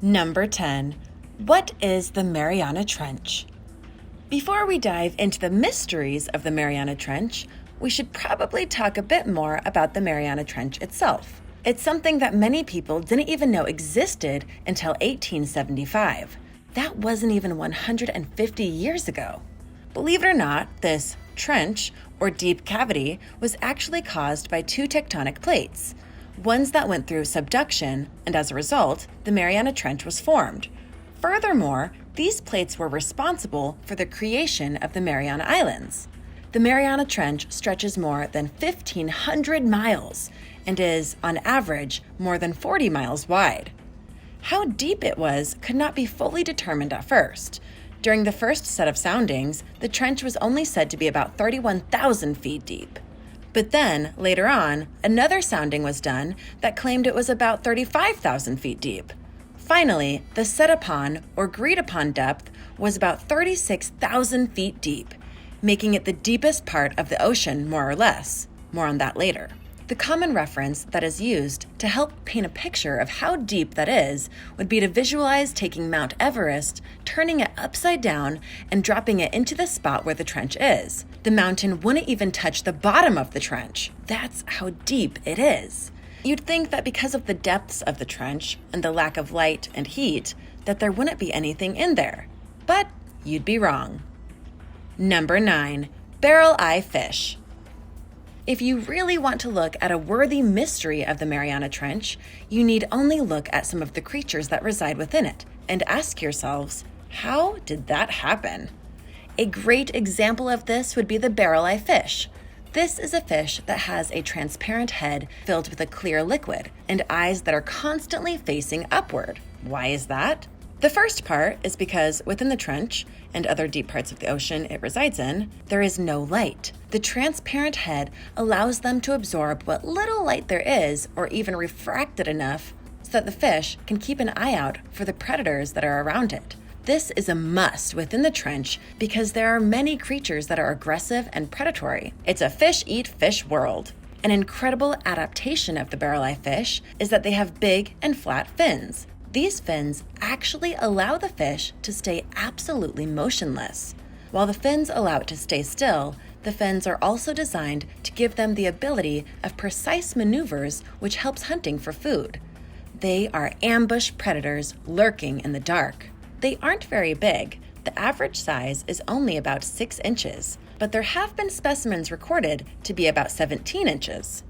Number 10. What is the Mariana Trench? Before we dive into the mysteries of the Mariana Trench, we should probably talk a bit more about the Mariana Trench itself. It's something that many people didn't even know existed until 1875. That wasn't even 150 years ago. Believe it or not, this trench, or deep cavity, was actually caused by two tectonic plates, ones that went through subduction, and as a result, the Mariana Trench was formed. Furthermore, these plates were responsible for the creation of the Mariana Islands. The Mariana Trench stretches more than 1,500 miles and is, on average, more than 40 miles wide. How deep it was could not be fully determined at first. During the first set of soundings, the trench was only said to be about 31,000 feet deep. But then, later on, another sounding was done that claimed it was about 35,000 feet deep. Finally, the set upon, or agreed upon depth, was about 36,000 feet deep, making it the deepest part of the ocean, more or less. More on that later. The common reference that is used to help paint a picture of how deep that is would be to visualize taking Mount Everest, turning it upside down, and dropping it into the spot where the trench is. The mountain wouldn't even touch the bottom of the trench. That's how deep it is. You'd think that because of the depths of the trench and the lack of light and heat, that there wouldn't be anything in there. But you'd be wrong. Number 9. Barrel eye fish. If you really want to look at a worthy mystery of the Mariana Trench, you need only look at some of the creatures that reside within it and ask yourselves, how did that happen? A great example of this would be the barrel eye fish. This is a fish that has a transparent head filled with a clear liquid and eyes that are constantly facing upward. Why is that? The first part is because within the trench and other deep parts of the ocean it resides in, there is no light. The transparent head allows them to absorb what little light there is, or even refract it enough so that the fish can keep an eye out for the predators that are around it. This is a must within the trench because there are many creatures that are aggressive and predatory. It's a fish-eat-fish world. An incredible adaptation of the barrel eye fish is that they have big and flat fins. These fins actually allow the fish to stay absolutely motionless. While the fins allow it to stay still, the fins are also designed to give them the ability of precise maneuvers, which helps hunting for food. They are ambush predators lurking in the dark. They aren't very big. The average size is only about 6 inches, but there have been specimens recorded to be about 17 inches.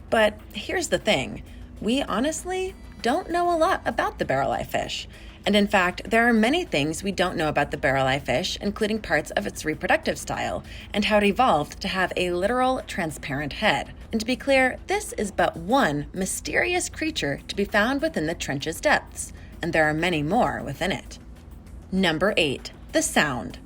But here's the thing, we honestly don't know a lot about the barrel eye fish. And in fact, there are many things we don't know about the barrel eye fish, including parts of its reproductive style and how it evolved to have a literal transparent head. And to be clear, this is but one mysterious creature to be found within the trench's depths, and there are many more within it. Number 8. The sound.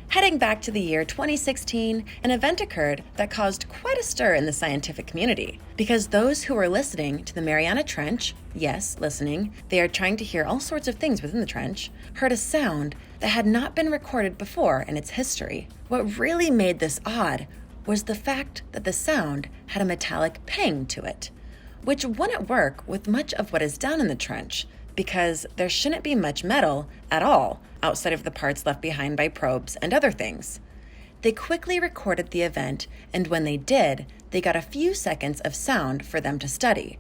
Heading back to the year 2016, an event occurred that caused quite a stir in the scientific community, because those who were listening to the Mariana Trench, yes, listening, they are trying to hear all sorts of things within the trench, heard a sound that had not been recorded before in its history. What really made this odd was the fact that the sound had a metallic ping to it, which wouldn't work with much of what is down in the trench, because there shouldn't be much metal at all outside of the parts left behind by probes and other things. They quickly recorded the event, and when they did, they got a few seconds of sound for them to study.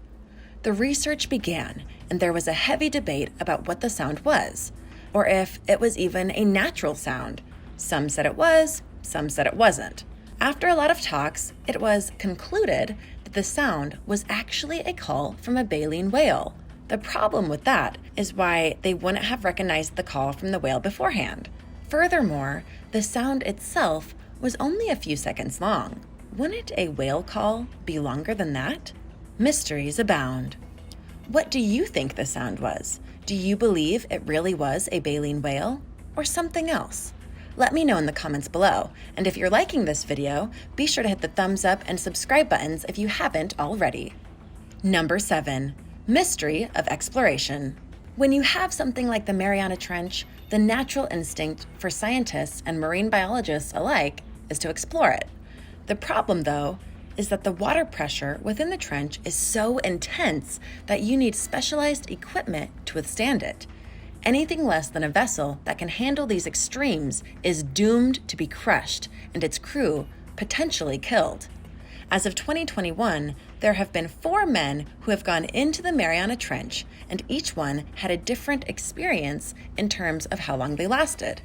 The research began, and there was a heavy debate about what the sound was, or if it was even a natural sound. Some said it was, some said it wasn't. After a lot of talks, it was concluded that the sound was actually a call from a baleen whale. The problem with that is why they wouldn't have recognized the call from the whale beforehand. Furthermore, the sound itself was only a few seconds long. Wouldn't a whale call be longer than that? Mysteries abound. What do you think the sound was? Do you believe it really was a baleen whale or something else? Let me know in the comments below, and if you're liking this video, be sure to hit the thumbs up and subscribe buttons if you haven't already. Number 7. Mystery of exploration. When you have something like the Mariana Trench, the natural instinct for scientists and marine biologists alike is to explore it. The problem, though, is that the water pressure within the trench is so intense that you need specialized equipment to withstand it. Anything less than a vessel that can handle these extremes is doomed to be crushed and its crew potentially killed. As of 2021, there have been 4 men who have gone into the Mariana Trench, and each one had a different experience in terms of how long they lasted.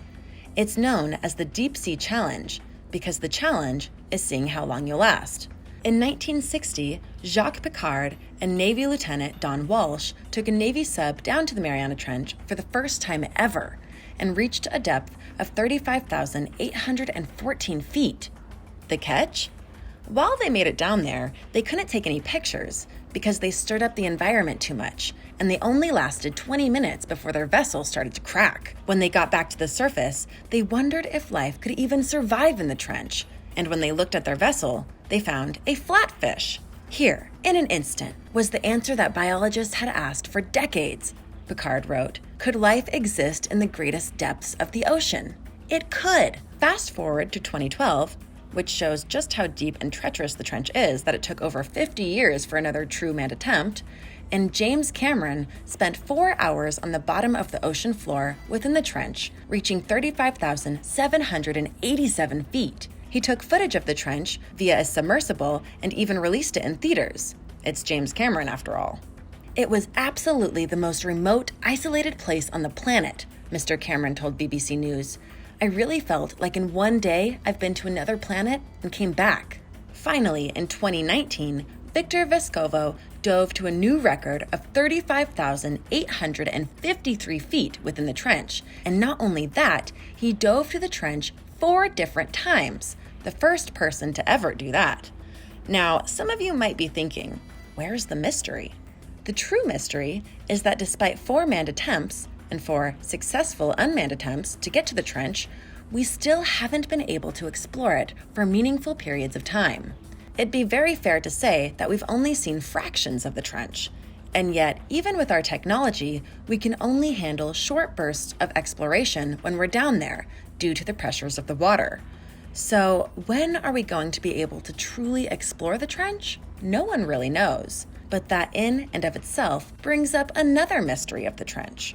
It's known as the Deep Sea Challenge because the challenge is seeing how long you'll last. In 1960, Jacques Piccard and Navy Lieutenant Don Walsh took a Navy sub down to the Mariana Trench for the first time ever and reached a depth of 35,814 feet. The catch? While they made it down there, they couldn't take any pictures because they stirred up the environment too much, and they only lasted 20 minutes before their vessel started to crack. When they got back to the surface, they wondered if life could even survive in the trench, and when they looked at their vessel, they found a flatfish. Here, in an instant, was the answer that biologists had asked for decades. Piccard wrote, "Could life exist in the greatest depths of the ocean?" It could. Fast forward to 2012, which shows just how deep and treacherous the trench is that it took over 50 years for another true manned attempt, and James Cameron spent 4 hours on the bottom of the ocean floor within the trench, reaching 35,787 feet. He took footage of the trench via a submersible and even released it in theaters. It's James Cameron, after all. "It was absolutely the most remote, isolated place on the planet," Mr. Cameron told BBC News. "I really felt like in one day I've been to another planet and came back." Finally, in 2019, Victor Vescovo dove to a new record of 35,853 feet within the trench. And not only that, he dove to the trench 4 different times, the first person to ever do that. Now, some of you might be thinking, where's the mystery? The true mystery is that despite 4 manned attempts, and 4 successful unmanned attempts to get to the trench, we still haven't been able to explore it for meaningful periods of time. It'd be very fair to say that we've only seen fractions of the trench, and yet, even with our technology, we can only handle short bursts of exploration when we're down there due to the pressures of the water. So, when are we going to be able to truly explore the trench? No one really knows, but that in and of itself brings up another mystery of the trench.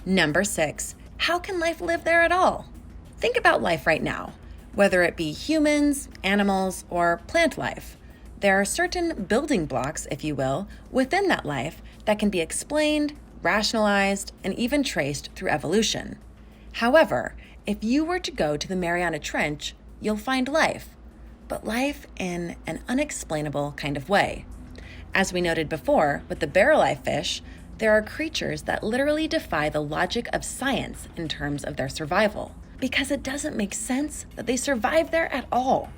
Number 6, how can life live there at all? Think about life right now, whether it be humans, animals, or plant life. There are certain building blocks, if you will, within that life that can be explained, rationalized, and even traced through evolution. However, if you were to go to the Mariana Trench, you'll find life, but life in an unexplainable kind of way. As we noted before with the barrel-eye fish, there are creatures that literally defy the logic of science in terms of their survival, because it doesn't make sense that they survive there at all.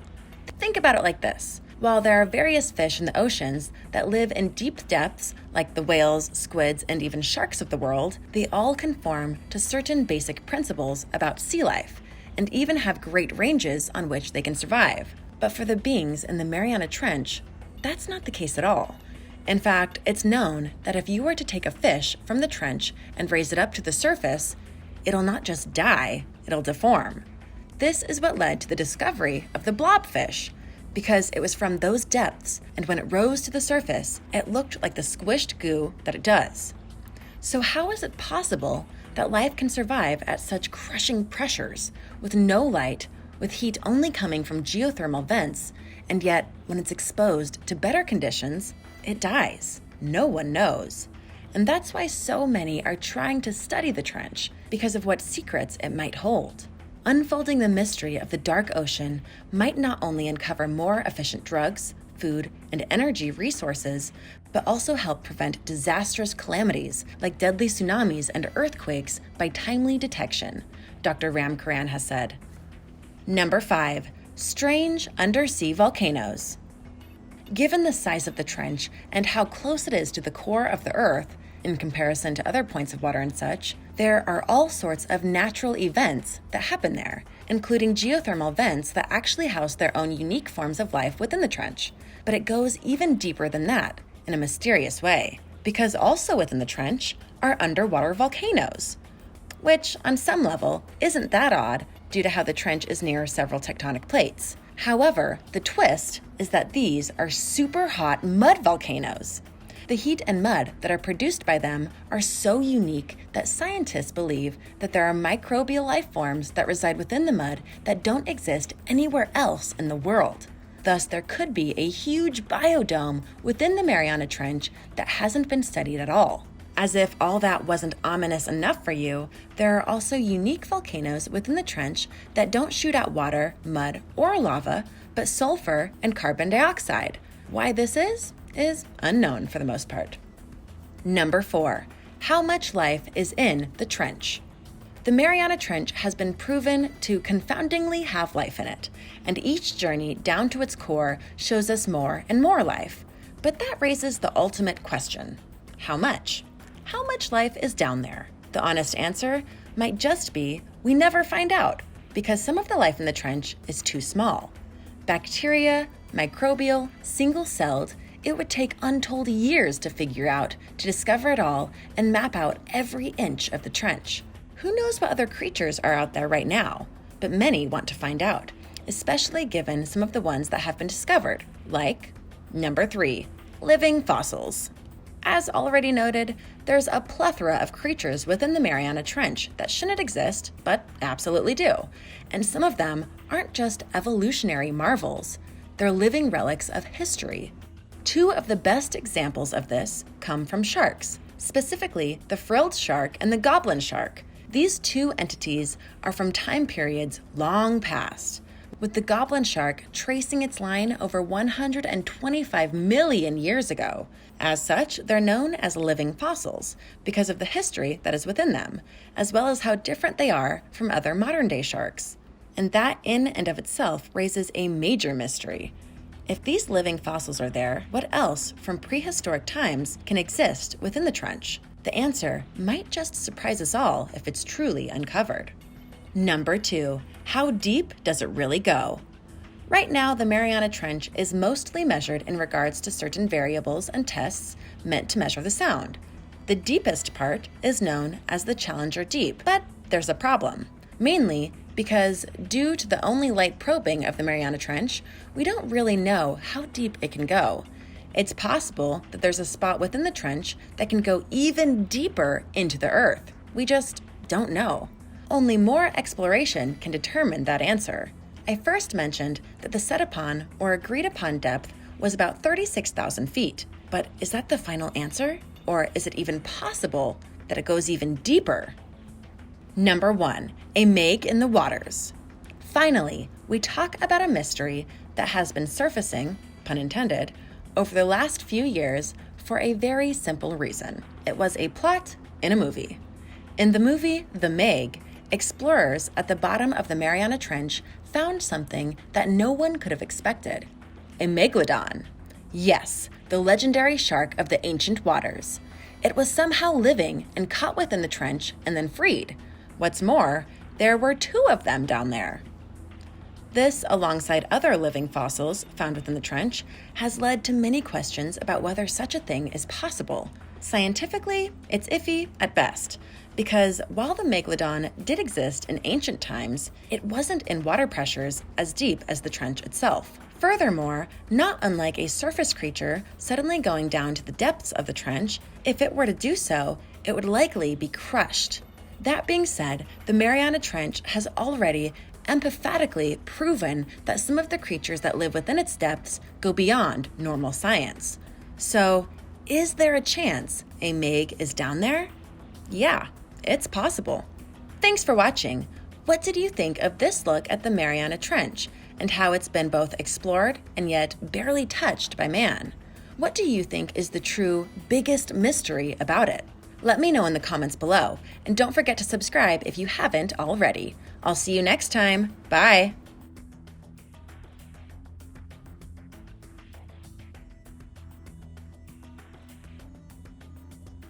Think about it like this. While there are various fish in the oceans that live in deep depths, like the whales, squids, and even sharks of the world, they all conform to certain basic principles about sea life, and even have great ranges on which they can survive. But for the beings in the Mariana Trench, that's not the case at all. In fact, it's known that if you were to take a fish from the trench and raise it up to the surface, it'll not just die, it'll deform. This is what led to the discovery of the blobfish, because it was from those depths, and when it rose to the surface, it looked like the squished goo that it does. So how is it possible that life can survive at such crushing pressures, with no light, with heat only coming from geothermal vents, and yet, when it's exposed to better conditions, it dies? No one knows. And that's why so many are trying to study the trench, because of what secrets it might hold. Unfolding the mystery of the dark ocean might not only uncover more efficient drugs, food, and energy resources, but also help prevent disastrous calamities like deadly tsunamis and earthquakes by timely detection, Dr. Ram Karan has said. Number 5, strange undersea volcanoes. Given the size of the trench and how close it is to the core of the Earth, in comparison to other points of water and such, there are all sorts of natural events that happen there, including geothermal vents that actually house their own unique forms of life within the trench. But it goes even deeper than that, in a mysterious way, because also within the trench are underwater volcanoes, which, on some level, isn't that odd due to how the trench is near several tectonic plates. However, the twist is that these are super hot mud volcanoes. The heat and mud that are produced by them are so unique that scientists believe that there are microbial life forms that reside within the mud that don't exist anywhere else in the world. Thus, there could be a huge biodome within the Mariana Trench that hasn't been studied at all. As if all that wasn't ominous enough for you, there are also unique volcanoes within the trench that don't shoot out water, mud, or lava, but sulfur and carbon dioxide. Why this is unknown for the most part. Number 4, how much life is in the trench? The Mariana Trench has been proven to confoundingly have life in it, and each journey down to its core shows us more and more life. But that raises the ultimate question: how much? How much life is down there? The honest answer might just be we never find out, because some of the life in the trench is too small. Bacteria, microbial, single-celled, it would take untold years to figure out, to discover it all, and map out every inch of the trench. Who knows what other creatures are out there right now? But many want to find out, especially given some of the ones that have been discovered, like number 3, living fossils. As already noted, there's a plethora of creatures within the Mariana Trench that shouldn't exist, but absolutely do. And some of them aren't just evolutionary marvels, they're living relics of history. 2 of the best examples of this come from sharks, specifically the frilled shark and the goblin shark. These 2 entities are from time periods long past, with the goblin shark tracing its line over 125 million years ago. As such, they're known as living fossils because of the history that is within them, as well as how different they are from other modern-day sharks. And that in and of itself raises a major mystery. If these living fossils are there, what else from prehistoric times can exist within the trench? The answer might just surprise us all if it's truly uncovered. Number 2, how deep does it really go? Right now, the Mariana Trench is mostly measured in regards to certain variables and tests meant to measure the sound. The deepest part is known as the Challenger Deep, but there's a problem. Mainly because due to the only light probing of the Mariana Trench, we don't really know how deep it can go. It's possible that there's a spot within the trench that can go even deeper into the earth. We just don't know. Only more exploration can determine that answer. I first mentioned that the set upon or agreed upon depth was about 36,000 feet. But is that the final answer? Or is it even possible that it goes even deeper? Number 1, a meg in the waters. Finally, we talk about a mystery that has been surfacing, pun intended, over the last few years for a very simple reason. It was a plot in a movie. In the movie The Meg, explorers at the bottom of the Mariana Trench found something that no one could have expected: a Megalodon. Yes, the legendary shark of the ancient waters. It was somehow living and caught within the trench and then freed. What's more, there were 2 of them down there. This, alongside other living fossils found within the trench, has led to many questions about whether such a thing is possible. Scientifically, it's iffy at best, because while the Megalodon did exist in ancient times, it wasn't in water pressures as deep as the trench itself. Furthermore, not unlike a surface creature suddenly going down to the depths of the trench, if it were to do so, it would likely be crushed. That being said, the Mariana Trench has already emphatically proven that some of the creatures that live within its depths go beyond normal science. So, is there a chance a Meg is down there? Yeah, it's possible. Thanks for watching. What did you think of this look at the Mariana Trench and how it's been both explored and yet barely touched by man? What do you think is the true biggest mystery about it? Let me know in the comments below, and don't forget to subscribe if you haven't already. I'll see you next time. Bye!